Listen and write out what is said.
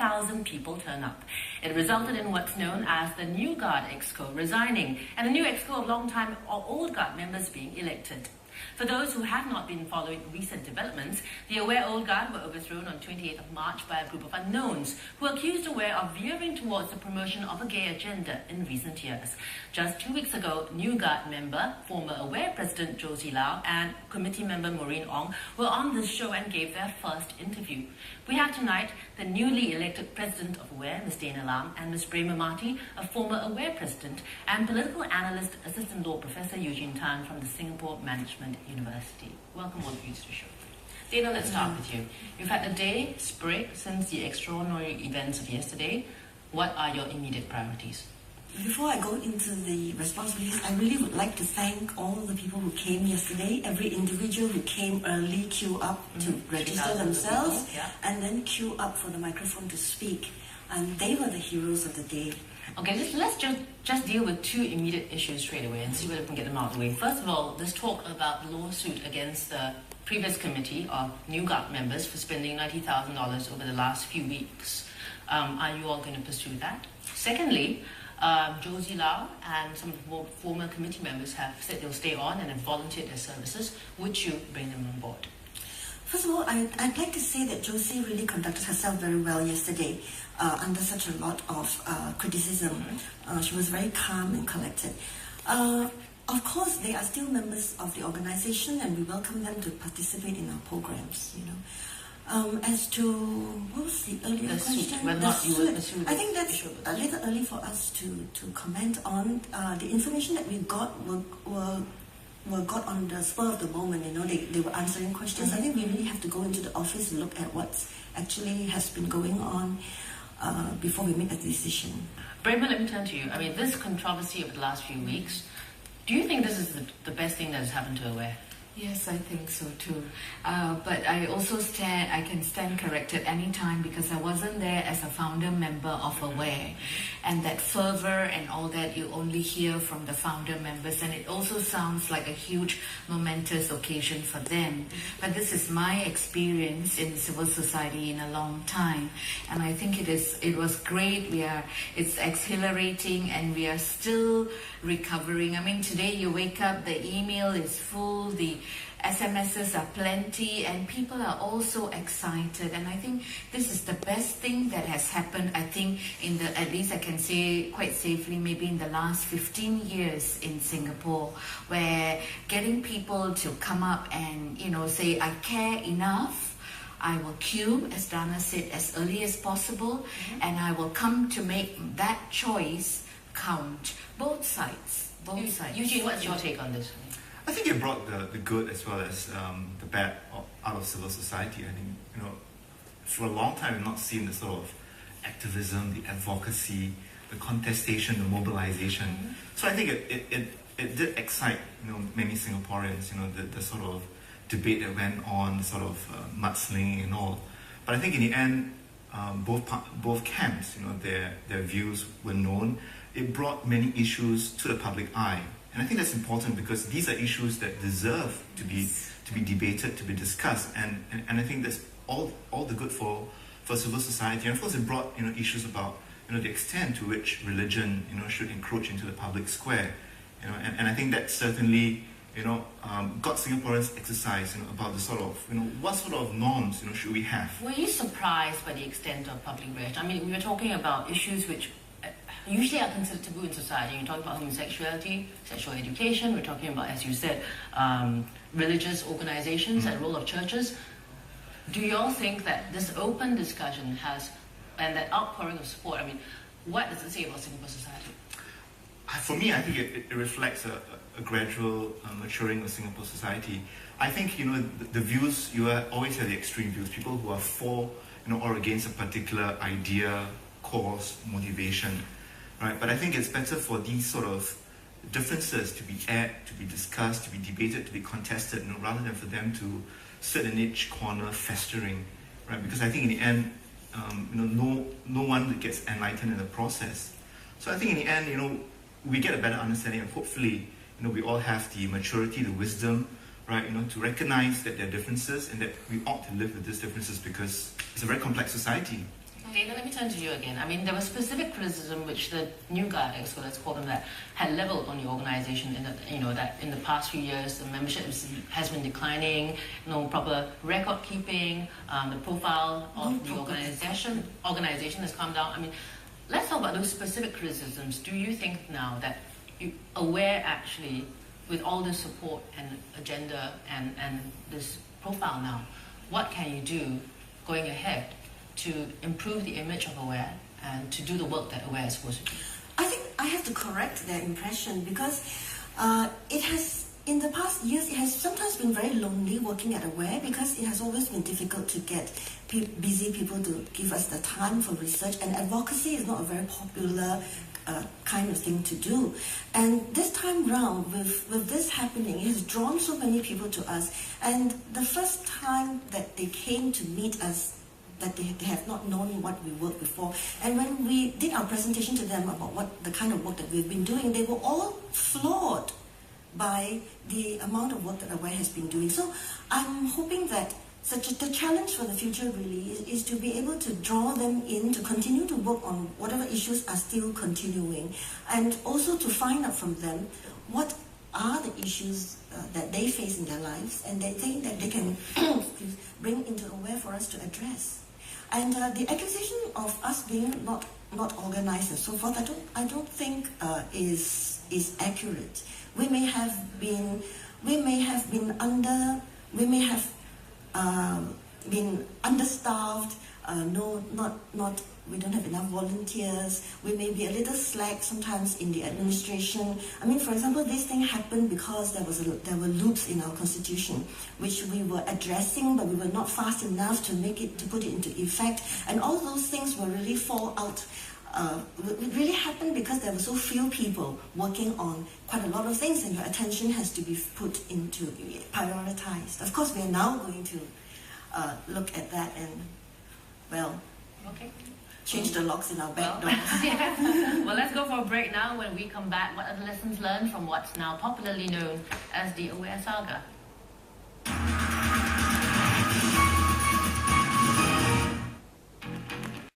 20,000 people turn up. It resulted in what's known as the New Guard Exco resigning and the new Exco of long-time or old Guard members being elected. For those who have not been following recent developments, the Aware Old Guard were overthrown on 28th of March by a group of unknowns who accused Aware of veering towards the promotion of a gay agenda in recent years. Just 2 weeks ago, New Guard member, former Aware President Josie Lau and committee member Maureen Ong were on this show and gave their first interview. We have tonight the newly elected president of Aware, Ms. Dana Lam, and Ms. Prema Marty, a former Aware president, and political analyst, assistant law professor Eugene Tan from the Singapore Management University. Welcome all of you to the show. Dana, let's start with you. You've had a day's break since the extraordinary events of yesterday. What are your immediate priorities? Before I go into the responsibilities, I really would like to thank all the people who came yesterday, every individual who came early, queue up to register themselves, and then queue up for the microphone to speak. And they were the heroes of the day. Okay, let's just deal with two immediate issues straight away and see whether we can get them out of the way. First of all, this talk about the lawsuit against the previous committee of New Guard members for spending $90,000 over the last few weeks. Are you all going to pursue that? Secondly, Josie Lau and some of the former committee members have said they'll stay on and have volunteered their services. Would you bring them on board? First of all, I'd like to say that Josie really conducted herself very well yesterday under such a lot of criticism. She was very calm and collected. Of course, they are still members of the organization and we welcome them to participate in our programs, you know. As to, what was the earlier question? I think that's a little early for us to comment on. The information that we got were got on the spur of the moment, you know, they were answering questions. I think we really have to go into the office and look at what actually has been going on before we make a decision. Brahma, let me turn to you. I mean, this controversy over the last few weeks, do you think this is the best thing that has happened to Aware? Yes, I think so too. But I also I can stand corrected anytime because I wasn't there as a founder member of Aware. And that fervor and all that you only hear from the founder members, and it also sounds like a huge momentous occasion for them. But this is my experience in civil society in a long time. And I think it was great. It's exhilarating and we are still recovering. I mean, today you wake up, the email is full, the SMSs are plenty, and people are also excited. And I think this is the best thing that has happened, I think, at least I can say quite safely, maybe in the last 15 years in Singapore, where getting people to come up and, you know, say, I care enough, I will queue, as Dana said, as early as possible, and I will come to make that choice count. Both sides. Eugene, what's your take on this? I think it brought the good as well as the bad out of civil society. I think, you know, for a long time we've not seen the sort of activism, the advocacy, the contestation, the mobilization. So I think it did excite, you know, many Singaporeans, you know, the sort of debate that went on, the sort of mudslinging and all. But I think in the end, both camps, you know, their views were known. It brought many issues to the public eye. And I think that's important because these are issues that deserve to be debated, to be discussed, and I think that's all the good for civil society. And of course, it brought, you know, issues about, you know, the extent to which religion, you know, should encroach into the public square, you know, and I think that certainly, you know, got Singaporeans exercise, you know, about the sort of, you know, what sort of norms, you know, should we have. Were you surprised by the extent of public reaction? I mean, we were talking about issues which usually are considered taboo in society. You're talking about homosexuality, sexual education, we're talking about, as you said, religious organizations and role of churches. Do you all think that this open discussion and that outpouring of support, I mean, what does it say about Singapore society? For me, I think it reflects a gradual maturing of Singapore society. I think, you know, the views, you always have the extreme views, people who are for, you know, or against a particular idea, cause, motivation. Right, but I think it's better for these sort of differences to be aired, to be discussed, to be debated, to be contested, you know, rather than for them to sit in each corner festering, right? Because I think in the end, you know, no one gets enlightened in the process. So I think in the end, you know, we get a better understanding, and hopefully, you know, we all have the maturity, the wisdom, right? You know, to recognize that there are differences and that we ought to live with these differences because it's a very complex society. Dana, let me turn to you again. I mean, there was specific criticism which the new guard, so let's call them that, had leveled on the organization in that, that in the past few years the membership has been declining, no proper record keeping, the profile of the organization has come down. I mean, let's talk about those specific criticisms. Do you think now that you aware actually, with all this support and agenda and this profile now, what can you do going ahead to improve the image of AWARE and to do the work that AWARE is supposed to do? I think I have to correct their impression because it has, in the past years, it has sometimes been very lonely working at AWARE because it has always been difficult to get busy people to give us the time for research, and advocacy is not a very popular kind of thing to do. And this time round, with this happening, it has drawn so many people to us. And the first time that they came to meet us, that they have not known what we worked before. And when we did our presentation to them about what the kind of work that we've been doing, they were all floored by the amount of work that AWARE has been doing. So I'm hoping that the challenge for the future really is to be able to draw them in, to continue to work on whatever issues are still continuing, and also to find out from them what are the issues that they face in their lives and they think that they can bring into AWARE for us to address. And the accusation of us being not organized and so forth, I don't think is accurate. We may have been understaffed. We don't have enough volunteers. We may be a little slack sometimes in the administration. I mean, for example, this thing happened because there were loops in our constitution, which we were addressing, but we were not fast enough to put it into effect. And all those things will really fall out. It really happened because there were so few people working on quite a lot of things, and your attention has to be prioritized. Of course, we are now going to look at that and, change the locks in our back doors. Well, let's go for a break now. When we come back, what are the lessons learned from what's now popularly known as the AWARE saga?